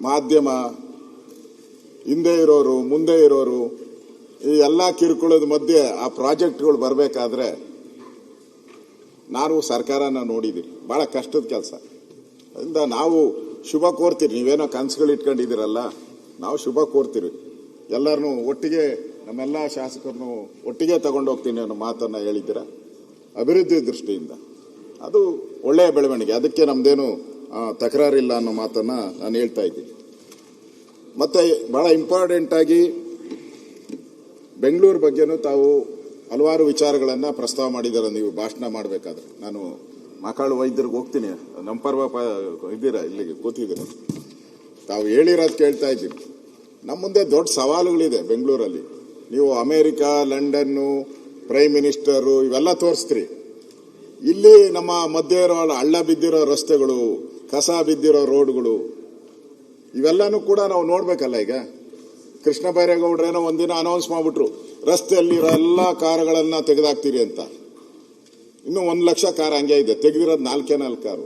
ಮಾಧ್ಯಮ, ಹಿಂದೆ ಇರೋರು ಮುಂದೆ ಇರೋರು, ಈ ಎಲ್ಲ ಕಿರುಕುಳದ ಮಧ್ಯೆ ಆ ಪ್ರಾಜೆಕ್ಟ್ಗಳು ಬರಬೇಕಾದ್ರೆ ನಾವು ಸರ್ಕಾರನ ನೋಡಿದ್ದೀರಿ, ಭಾಳ ಕಷ್ಟದ ಕೆಲಸ. ಅದರಿಂದ ನಾವು ಶುಭ ಕೋರ್ತೀರಿ. ನೀವೇನೋ ಕನಸುಗಳು ಇಟ್ಕೊಂಡಿದ್ದೀರಲ್ಲ, ನಾವು ಶುಭ ಕೋರ್ತೀರಿ. ಎಲ್ಲರನ್ನೂ ಒಟ್ಟಿಗೆ, ನಮ್ಮೆಲ್ಲ ಶಾಸಕರನ್ನು ಒಟ್ಟಿಗೆ ತಗೊಂಡು ಹೋಗ್ತೀನಿ ಅನ್ನೋ ಮಾತನ್ನು ಹೇಳಿದ್ದೀರ. ಅಭಿವೃದ್ಧಿ ದೃಷ್ಟಿಯಿಂದ ಅದು ಒಳ್ಳೆಯ ಬೆಳವಣಿಗೆ, ಅದಕ್ಕೆ ನಮ್ದೇನು ತಕರಾರಿಲ್ಲ ಅನ್ನೋ ಮಾತನ್ನು ನಾನು ಹೇಳ್ತಾ ಇದ್ದೀನಿ. ಮತ್ತು ಭಾಳ ಇಂಪಾರ್ಟೆಂಟಾಗಿ ಬೆಂಗಳೂರು ಬಗ್ಗೆನೂ ತಾವು ಹಲವಾರು ವಿಚಾರಗಳನ್ನು ಪ್ರಸ್ತಾವ ಮಾಡಿದ್ದಾರೆ. ನೀವು ಭಾಷಣ ಮಾಡಬೇಕಾದ್ರೆ ನಾನು ಮಕ್ಕಳು ವೈದ್ಯರಿಗೆ ಹೋಗ್ತೀನಿ, ನಮ್ಮ ಪರ್ವ ಇದ್ದೀರಾ, ಇಲ್ಲಿಗೆ ಕೂತಿದ್ದೀರ, ತಾವು ಹೇಳಿರೋದು ಕೇಳ್ತಾ ಇದ್ದೀನಿ. ನಮ್ಮ ಮುಂದೆ ದೊಡ್ಡ ಸವಾಲುಗಳಿದೆ ಬೆಂಗಳೂರಲ್ಲಿ. ನೀವು ಅಮೇರಿಕಾ, ಲಂಡನ್ನು, ಪ್ರೈಮ್ ಮಿನಿಸ್ಟರು ಇವೆಲ್ಲ ತೋರಿಸ್ತೀರಿ. ಇಲ್ಲಿ ನಮ್ಮ ಮಧ್ಯೆ ಇರೋ ಹಳ್ಳ ಬಿದ್ದಿರೋ ರಸ್ತೆಗಳು, ಕಸ ಬಿದ್ದಿರೋ ರೋಡ್ಗಳು, ಇವೆಲ್ಲನೂ ಕೂಡ ನಾವು ನೋಡ್ಬೇಕಲ್ಲ. ಈಗ ಕೃಷ್ಣ ಬೈರೇಗೌಡ್ರೇನೋ ಒಂದಿನ ಅನೌನ್ಸ್ ಮಾಡಿಬಿಟ್ರು, ರಸ್ತೆಯಲ್ಲಿರೋ ಎಲ್ಲ ಕಾರುಗಳನ್ನ ತೆಗೆದಾಕ್ತೀರಿ ಅಂತ. ಇನ್ನು 1,00,000 ಕಾರ್ ಹಂಗೆ ಇದೆ, ತೆಗೆದಿರೋದು 4 ಕಾರು.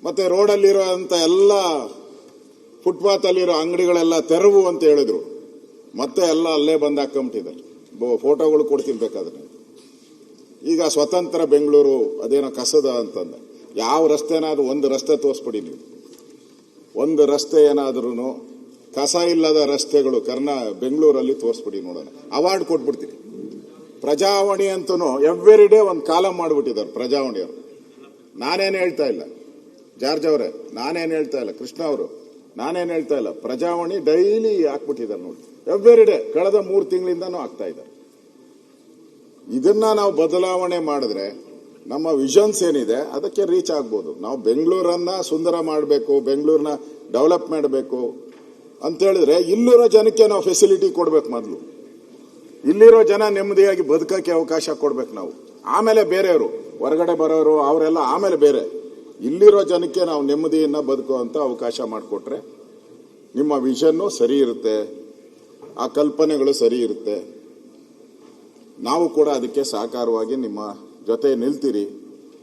ಮತ್ತೆ ರೋಡಲ್ಲಿರೋ ಅಂತ ಎಲ್ಲ ಫುಟ್ಪಾತ್ ಅಲ್ಲಿರೋ ಅಂಗಡಿಗಳೆಲ್ಲ ತೆರವು ಅಂತ ಹೇಳಿದ್ರು. ಮತ್ತೆ ಎಲ್ಲ ಅಲ್ಲೇ ಬಂದು ಹಾಕೊಂಬಿಟ್ಟಿದ್ದಾರೆ. ಫೋಟೋಗಳು ಕೊಡ್ತೀನಿ ಬೇಕಾದ್ರೆ. ಈಗ ಸ್ವತಂತ್ರ ಬೆಂಗಳೂರು ಅದೇನೋ ಕಸದ ಅಂತಂದೆ. ಯಾವ ರಸ್ತೆನಾದ್ರೂ ಒಂದು ರಸ್ತೆ ತೋರಿಸ್ಬಿಡಿ ನೀವು. ಒಂದು ರಸ್ತೆ ಏನಾದ್ರೂ ಕಸ ಇಲ್ಲದ ರಸ್ತೆಗಳು ಬೆಂಗಳೂರಲ್ಲಿ ತೋರಿಸ್ಬಿಡಿ ನೋಡೋಣ. ಅವಾರ್ಡ್ ಕೊಟ್ಬಿಡ್ತೀನಿ. ಪ್ರಜಾವಾಣಿ ಅಂತೂ ಎವ್ರಿ ಡೇ ಒಂದು ಕಾಲಮ್ ಮಾಡಿಬಿಟ್ಟಿದ್ದಾರೆ ಪ್ರಜಾವಾಣಿಯವರು. ನಾನೇನು ಹೇಳ್ತಾ ಇಲ್ಲ ಜಾರ್ಜ್ ಅವರೇ, ನಾನೇನು ಹೇಳ್ತಾ ಇಲ್ಲ, ಕೃಷ್ಣ ಅವರು ನಾನೇನು ಹೇಳ್ತಾ ಇಲ್ಲ. ಪ್ರಜಾವಾಣಿ ಡೈಲಿ ಹಾಕ್ಬಿಟ್ಟಿದ್ದಾರೆ ನೋಡಿ, ಎವ್ರಿ ಡೇ ಕಳೆದ 3 ತಿಂಗಳಿಂದನೂ ಆಗ್ತಾ ಇದ್ದಾರೆ. ಇದನ್ನ ನಾವು ಬದಲಾವಣೆ ಮಾಡಿದ್ರೆ ನಮ್ಮ ವಿಷನ್ಸ್ ಏನಿದೆ ಅದಕ್ಕೆ ರೀಚ್ ಆಗ್ಬೋದು. ನಾವು ಬೆಂಗಳೂರನ್ನ ಸುಂದರ ಮಾಡಬೇಕು, ಬೆಂಗಳೂರನ್ನ ಡೆವಲಪ್ ಮಾಡಬೇಕು ಅಂತ ಹೇಳಿದ್ರೆ ಇಲ್ಲಿರೋ ಜನಕ್ಕೆ ನಾವು ಫೆಸಿಲಿಟಿ ಕೊಡ್ಬೇಕು. ಮೊದಲು ಇಲ್ಲಿರೋ ಜನ ನೆಮ್ಮದಿಯಾಗಿ ಬದುಕಕ್ಕೆ ಅವಕಾಶ ಕೊಡ್ಬೇಕು ನಾವು. ಆಮೇಲೆ ಬೇರೆಯವರು ಹೊರಗಡೆ ಬರೋರು ಅವರೆಲ್ಲ ಆಮೇಲೆ ಬೇರೆ. ಇಲ್ಲಿರೋ ಜನಕ್ಕೆ ನಾವು ನೆಮ್ಮದಿಯನ್ನ ಬದುಕುವಂತ ಅವಕಾಶ ಮಾಡಿಕೊಟ್ರೆ ನಿಮ್ಮ ವಿಷನ್ನು ಸರಿ ಇರುತ್ತೆ, ಆ ಕಲ್ಪನೆಗಳು ಸರಿ ಇರುತ್ತೆ. ನಾವು ಕೂಡ ಅದಕ್ಕೆ ಸಹಕಾರವಾಗಿ ನಿಮ್ಮ ಜೊತೆ ನಿಲ್ತೀರಿ.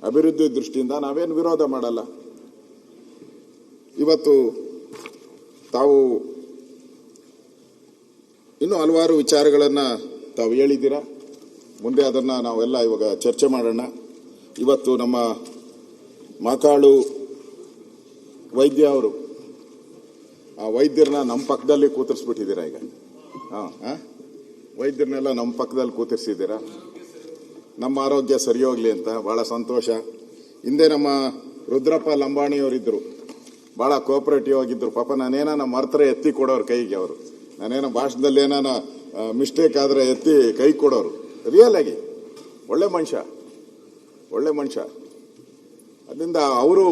ಅಭಿವೃದ್ಧಿ ದೃಷ್ಟಿಯಿಂದ ನಾವೇನು ವಿರೋಧ ಮಾಡಲ್ಲ. ಇವತ್ತು ತಾವು ಇನ್ನೂ ಹಲವಾರು ವಿಚಾರಗಳನ್ನು ತಾವು ಹೇಳಿದ್ದೀರಾ. ಮುಂದೆ ಅದನ್ನು ನಾವೆಲ್ಲ ಇವಾಗ ಚರ್ಚೆ ಮಾಡೋಣ. ಇವತ್ತು ನಮ್ಮ ಮಾಕಾಳು ವೈದ್ಯ ಅವರು, ಆ ವೈದ್ಯರನ್ನ ನಮ್ಮ ಪಕ್ಕದಲ್ಲಿ ಕೂತಿರ್ಸ್ಬಿಟ್ಟಿದ್ದೀರಾ. ಈಗ ವೈದ್ಯರನ್ನೆಲ್ಲ ನಮ್ಮ ಪಕ್ಕದಲ್ಲಿ ಕೂತಿರ್ಸಿದ್ದೀರಾ. ನಮ್ಮ ಆರೋಗ್ಯ ಸರಿ ಹೋಗ್ಲಿ ಅಂತ ಬಹಳ ಸಂತೋಷ. ಹಿಂದೆ ನಮ್ಮ ರುದ್ರಪ್ಪ ಲಂಬಾಣಿಯವರಿದ್ದರು, ಬಹಳ ಕೋಆಪರೇಟಿವ್ ಆಗಿದ್ರು. ಪಾಪ ನಾನೇನ ಮರ್ತರೆ ಎತ್ತಿ ಕೊಡೋರು ಕೈಗೆ. ಅವರು ನಾನೇನೋ ಭಾಷಣದಲ್ಲಿ ಏನಾನ ಮಿಸ್ಟೇಕ್ ಆದರೆ ಎತ್ತಿ ಕೈ ಕೊಡೋರು. ರಿಯಲ್ ಆಗಿ ಒಳ್ಳೆ ಮನುಷ್ಯ, ಒಳ್ಳೆ ಮನುಷ್ಯ. ಅದರಿಂದ ಅವರು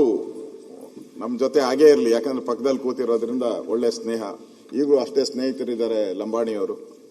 ನಮ್ಮ ಜೊತೆ ಹಾಗೇ ಇರಲಿ, ಯಾಕಂದ್ರೆ ಪಕ್ಕದಲ್ಲಿ ಕೂತಿರೋದ್ರಿಂದ ಒಳ್ಳೆ ಸ್ನೇಹ. ಈಗಲೂ ಅಷ್ಟೇ ಸ್ನೇಹಿತರಿದ್ದಾರೆ ಲಂಬಾಣಿಯವರು.